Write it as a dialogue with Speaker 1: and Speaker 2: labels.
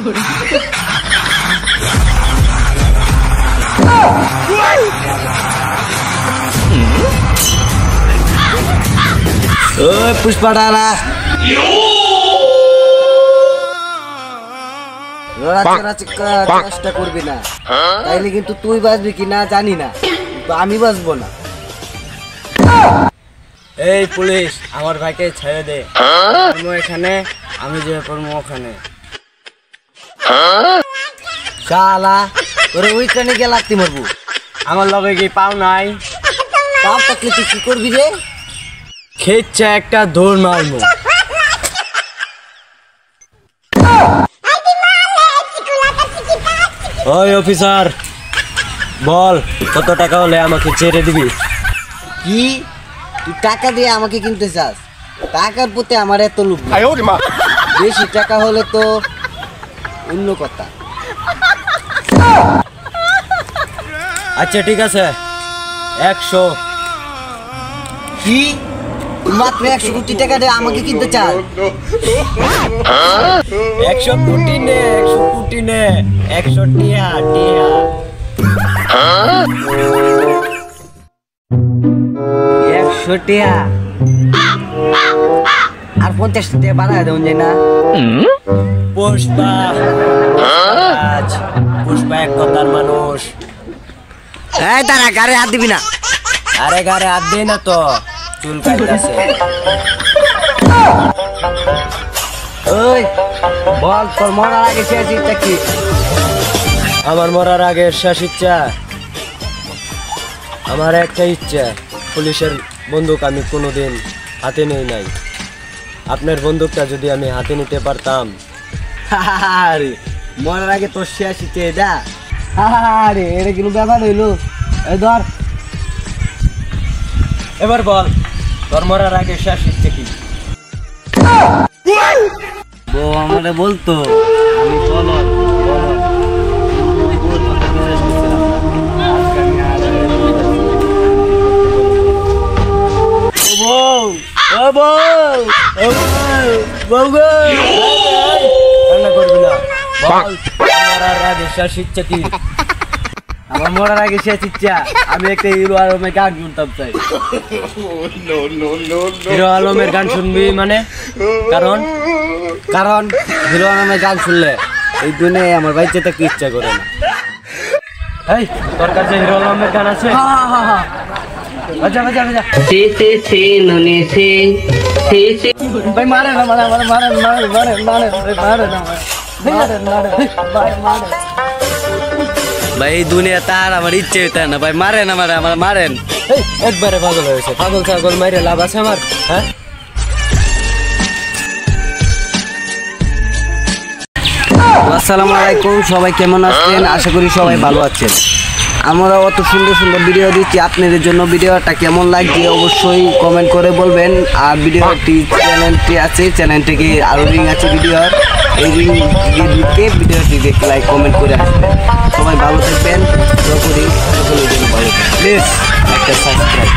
Speaker 1: ওই পুষ্পা ডালা চেষ্টা করবি না, তাইলে কিন্তু তুই বাঁচবি কিনা জানি না, আমি বাঁচবো না।
Speaker 2: এই পুলিশ, আমার ভাইকে ছেড়ে দে। এখানে আমি যে করবো ওখানে।
Speaker 1: শালা তোরে ওইখানে গিয়ে লাগতে মারবো।
Speaker 2: আমার লগে কি পাও নাই?
Speaker 1: পাও থাকলে তুই কি করবি রে?
Speaker 2: খেচ্ছে একটা দৌড় মারবো। ওই অফিসার, বল কত টাকা হলে আমাকে ছেড়ে দিবি?
Speaker 1: কি তুই টাকা দিয়ে আমাকে কিনতে চাস? টাকার প্রতি আমার এত লোভ না। বেশি টাকা হলে তো অন্য কথা।
Speaker 2: আচ্ছা ঠিক আছে, 100।
Speaker 1: কি মাত্র 100 কোটি টাকা দিয়ে আমাকে কিনতে চাস?
Speaker 2: 100 কোটি নে, 100 কোটি নে, 100 টিয়া টিয়া।
Speaker 1: 100 টাকা আর 50 টাকা বাড়ায় দেন যায় না?
Speaker 2: পুষ্পা পুষ্পা এক কথার মানুষ।
Speaker 1: এই তারা গাড়ি হাত দিবি না।
Speaker 2: আরে গাড়ি হাত দিই না তো, চুল কাটতেছে।
Speaker 1: ওই বল তোর মরার আগে শেষ ইচ্ছা কি?
Speaker 2: আমার মরার আগের শেষ ইচ্ছা, আমার একটা ইচ্ছা, পুলিশের বন্দুক আমি কোনোদিন হাতে নেই নাই। আপনার বন্দুকটা যদি আমি হাতে নিতে পারতাম।
Speaker 1: আরে মরার আগে তোর শেষ ইচ্ছা এটা? আরে এটা কিন্তু ব্যাপার হইলো। এই ধর,
Speaker 2: এবার বল তোর মরার আগে শেষ ইচ্ছে কি?
Speaker 1: বউ আমারে বলতো আমি বলদ বলদ। আমার মরার আগে শেষ ইচ্ছা আমি একটা হিরো আলমের গান শুনতাম চাই।
Speaker 2: হিরো আলমের গান শুনবি মানে? কারণ
Speaker 1: কারণ হিরো আলমের গান শুনলে এই দুনিয়ায় আমার বাইচে থাকতে ইচ্ছা করে না।
Speaker 2: এই তোর কাছে হিরো আলমের গান আছে? বাজা বাজা বাজা।
Speaker 1: ভাই মারে না, মারে মারে মারে মারে মারে মারে মারে না, মারে মারে ভাই মারে। ভাই এই দুনিয়া তার আমার ইচ্ছে হইতে না ভাই, মারে না, মারে আমার মারেন।
Speaker 2: একবারে পাগল হয়েছে, পাগল ছাগল মাইরে লাভ আছে আমার? হ্যাঁ,
Speaker 1: আসসালামু আলাইকুম, সবাই কেমন আছেন? আশা করি সবাই ভালো আছেন। আমরা অত সুন্দর সুন্দর ভিডিও দিচ্ছি আপনাদের জন্য। ভিডিওটা কেমন লাগছে অবশ্যই কমেন্ট করে বলবেন। আর ভিডিওটি চ্যানেলটি আছে, চ্যানেলটিকে আরও লিঙ্ক আছে ভিডিওর, এই লিঙ্কে ভিডিওটি দেখে লাইক কমেন্ট করে আসবেন। সবাই ভালো থাকবেন, দোয়া করি সকলের জন্য ভালো থাকবেন। প্লিজ একটা সাবস্ক্রাইব।